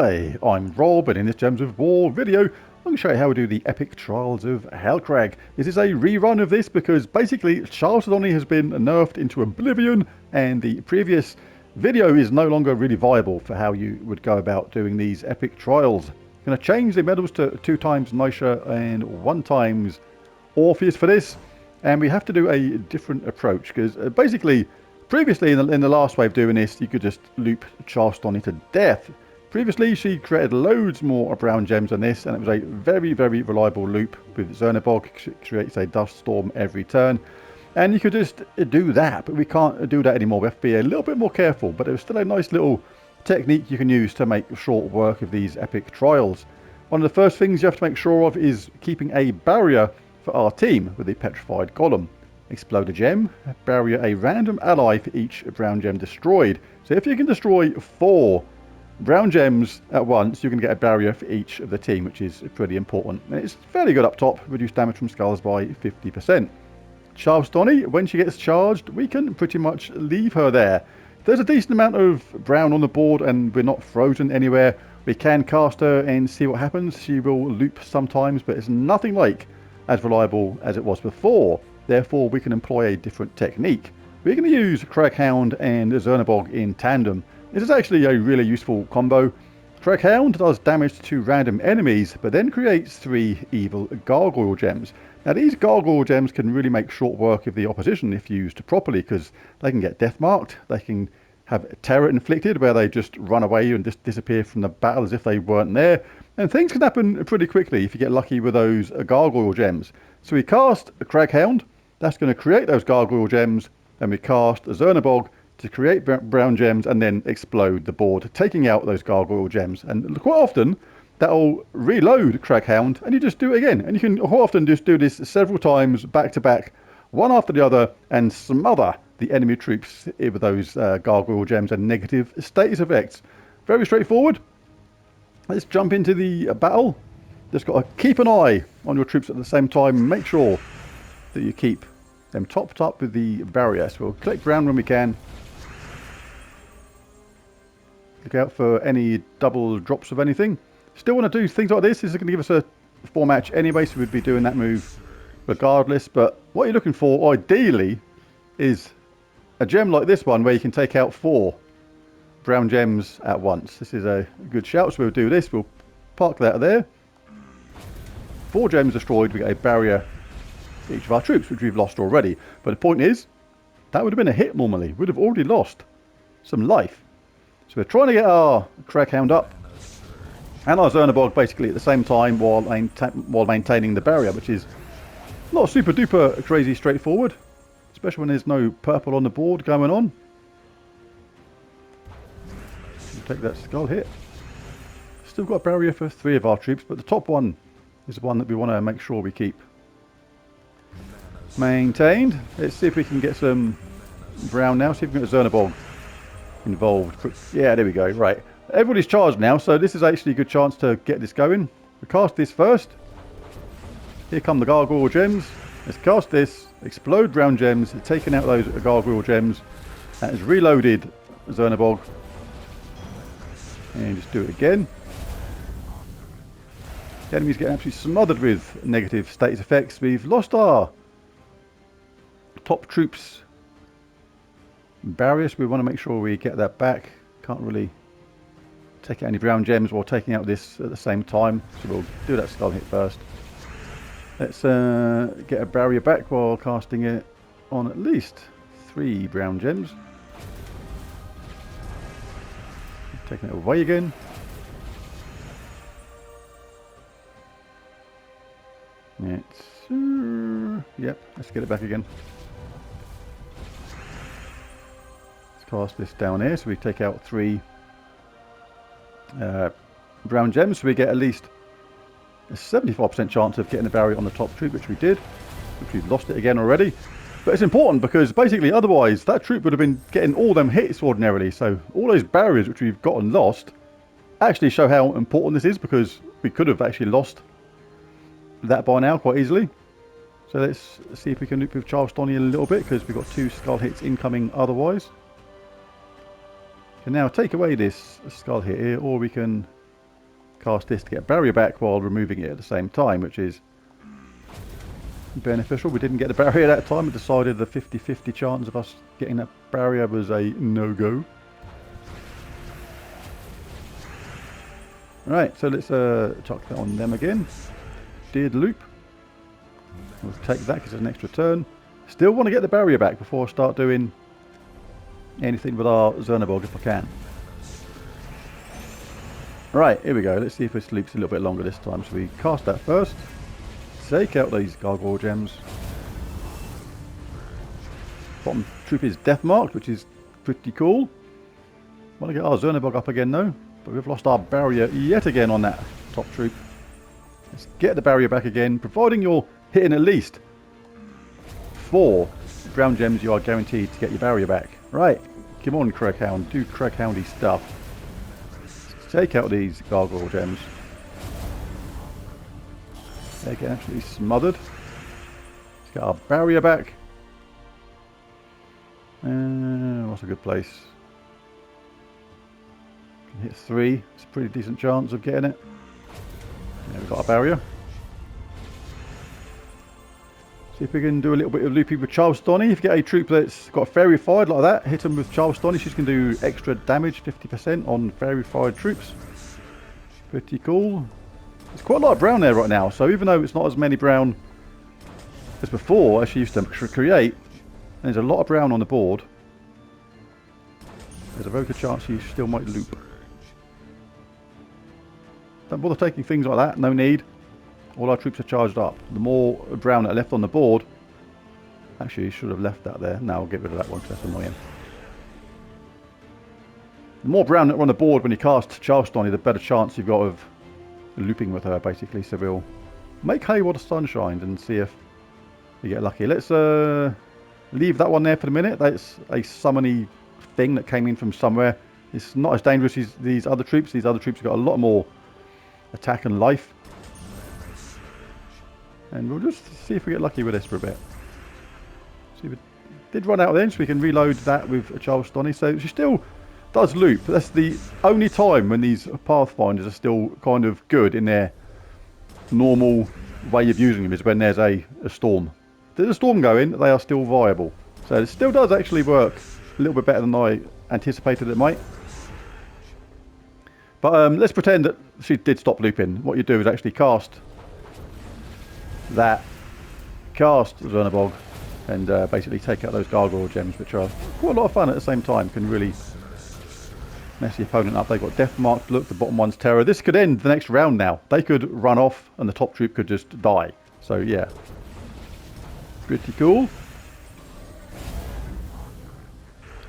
Hi, I'm Rob, and in this Gems of War video, I'm going to show you how to do the Epic Trials of Hellcrag. This is a rerun of this because basically Chalcedony has been nerfed into oblivion, and the previous video is no longer really viable for how you would go about doing these Epic Trials. I'm going to change the medals to 2 times Nisha and 1 times Orpheus for this, and we have to do a different approach because basically previously in the last wave doing this, you could just loop Chalcedony to death. Previously, she created loads more brown gems than this, and it was a very, very reliable loop with Zernabog. Creates a dust storm every turn. And you could just do that, but we can't do that anymore. We have to be a little bit more careful, but it was still a nice little technique you can use to make short work of these epic trials. One of the first things you have to make sure of is keeping a barrier for our team with the petrified golem. Explode a gem, barrier a random ally for each brown gem destroyed. So if you can destroy 4 brown gems at once, you can get a barrier for each of the team, which is pretty important. And it's fairly good up top, reduce damage from skulls by 50%. Chalcedony, when she gets charged, we can pretty much leave her there. If there's a decent amount of brown on the board and we're not frozen anywhere, we can cast her and see what happens. She will loop sometimes, but it's nothing like as reliable as it was before. Therefore, we can employ a different technique. We're going to use Craghound and Zernabog in tandem. This is actually a really useful combo. Craghound does damage to random enemies, but then creates 3 evil gargoyle gems. Now these gargoyle gems can really make short work of the opposition if used properly, because they can get death marked, they can have terror inflicted where they just run away and just disappear from the battle as if they weren't there. And things can happen pretty quickly if you get lucky with those gargoyle gems. So we cast a Craghound, that's going to create those gargoyle gems, and we cast a Zernabog to create brown gems and then explode the board, taking out those gargoyle gems. And quite often that'll reload Craghound and you just do it again. And you can quite often just do this several times back to back, one after the other, and smother the enemy troops with those gargoyle gems and negative status effects. Very straightforward. Let's jump into the battle. Just got to keep an eye on your troops at the same time. Make sure that you keep them topped up with the barrier. So we'll click brown when we can. Look out for any double drops of anything. Still want to do things like this. This is going to give us a 4 match anyway, so we'd be doing that move regardless. But what you're looking for ideally is a gem like this one where you can take out 4 brown gems at once. This is a good shout, so we'll do this. We'll park that there. 4 gems destroyed, we get a barrier for each of our troops, which we've lost already. But the point is, that would have been a hit normally. We'd have already lost some life. So we're trying to get our Craghound up and our Zernabog basically at the same time while maintaining the barrier, which is not super duper crazy straightforward, especially when there's no purple on the board going on. We'll take that skull hit. Still got a barrier for 3 of our troops, but the top one is the one that we want to make sure we keep maintained. Let's see if we can get some brown now. See if we can get a Zernabog involved. Yeah, there we go. Right, everybody's charged now, so this is actually a good chance to get this going. We cast this first. Here come the gargoyle gems. Let's cast this, explode brown gems, taking out those gargoyle gems. That is reloaded Zernabog, and just do it again. The enemy's getting absolutely smothered with negative status effects. We've lost our top troops barriers. We want to make sure we get that back. Can't really take out any brown gems while taking out this at the same time, so we'll do that skull hit first. Let's get a barrier back while casting it on at least 3 brown gems. Taking it away again. Yep, let's get it back again. Cast this down here, so we take out 3 brown gems, so we get at least a 75% chance of getting the barrier on the top troop, which we did, which we've lost it again already. But it's important because basically otherwise that troop would have been getting all them hits ordinarily, so all those barriers which we've got and lost actually show how important this is, because we could have actually lost that by now quite easily. So let's see if we can loop with Chalcedony a little bit, because we've got 2 skull hits incoming otherwise. Can now take away this skull hit here, or we can cast this to get a barrier back while removing it at the same time, which is beneficial. We didn't get the barrier that time. We decided the 50-50 chance of us getting that barrier was a no-go. Right, so let's chuck that on them again. Did loop. We'll take that because it's an extra turn. Still want to get the barrier back before I start doing anything with our Zernabog if I can. Right, here we go. Let's see if this loops a little bit longer this time. So we cast that first. Take out these gargoyle gems. Bottom troop is death marked, which is pretty cool. Want to get our Zernabog up again though, but we've lost our barrier yet again on that top troop. Let's get the barrier back again, providing you're hitting at least 4 ground gems. You are guaranteed to get your barrier back. Right, come on, Craghound, do Craghoundy stuff. Take out these gargoyle gems. They get absolutely smothered. Let's get our barrier back. What's a good place? Can hit 3. It's a pretty decent chance of getting it. Yeah, we've got a barrier. See if we can do a little bit of loopy with Chalcedony. If you get a troop that's got fairy fired like that, hit them with Chalcedony. She's going to do extra damage, 50% on fairy fired troops. Pretty cool. There's quite a lot of brown there right now, so even though it's not as many brown as before, as she used to create, there's a lot of brown on the board. There's a very good chance she still might loop. Don't bother taking things like that, no need. All our troops are charged up. The more brown that are left on the board, actually you should have left that there. No, I'll get rid of that one because that's annoying. The more brown that are on the board when you cast Chalcedony, the better chance you've got of looping with her, basically. So we'll make hay while the sun shines and see if we get lucky. Let's leave that one there for the minute. That's a summony thing that came in from somewhere. It's not as dangerous as these other troops. These other troops have got a lot more attack and life. And we'll just see if we get lucky with this for a bit. See, we did run out of then, so we can reload that with a Chalcedony. So she still does loop. That's the only time when these Pathfinders are still kind of good in their normal way of using them, is when there's a storm. If there's a storm going, they are still viable. So it still does actually work a little bit better than I anticipated it might. But let's pretend that she did stop looping. What you do is actually cast Zernabog and basically take out those gargoyle gems, which are quite a lot of fun at the same time. Can really mess the opponent up. They've got death marked. Look, the bottom one's terror. This could end the next round now. They could run off and the top troop could just die. So yeah, pretty cool.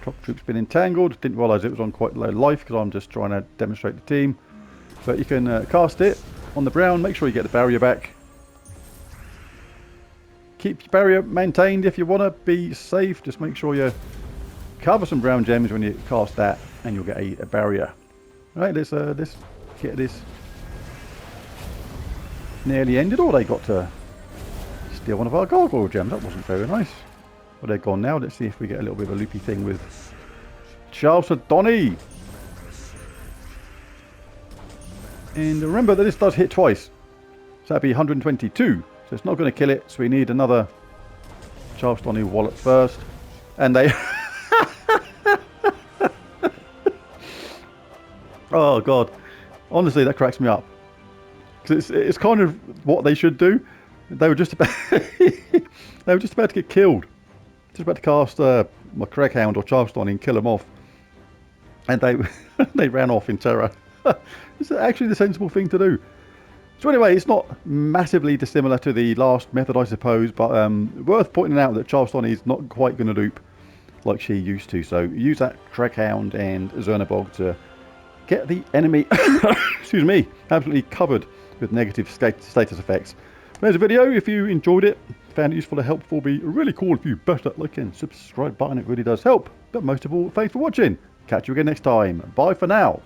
Top troop's been entangled. Didn't realise it was on quite low life because I'm just trying to demonstrate the team. But you can cast it on the brown. Make sure you get the barrier back. Keep your barrier maintained if you want to be safe. Just make sure you cover some brown gems when you cast that, and you'll get a barrier. Right, let's get this nearly ended. Or they got to steal one of our gargoyle gems. That wasn't very nice. Well, they're gone now. Let's see if we get a little bit of a loopy thing with Chalcedony. And remember that this does hit twice. So that'd be 122. So it's not going to kill it. So we need another Chalcedony wallet first. And they... Oh god, honestly that cracks me up, because it's kind of what they should do. They were just about to get killed, just about to cast my Craghound or Chalcedony and kill them off, and they ran off in terror. It's actually the sensible thing to do. So anyway, it's not massively dissimilar to the last method, I suppose, but worth pointing out that Chalcedony is not quite going to loop like she used to. So use that Craghound and Zernabog to get the enemy, excuse me, absolutely covered with negative status effects. There's a video. If you enjoyed it, found it useful or helpful, it'd be really cool if you bash that like and subscribe button. It really does help. But most of all, thanks for watching. Catch you again next time. Bye for now.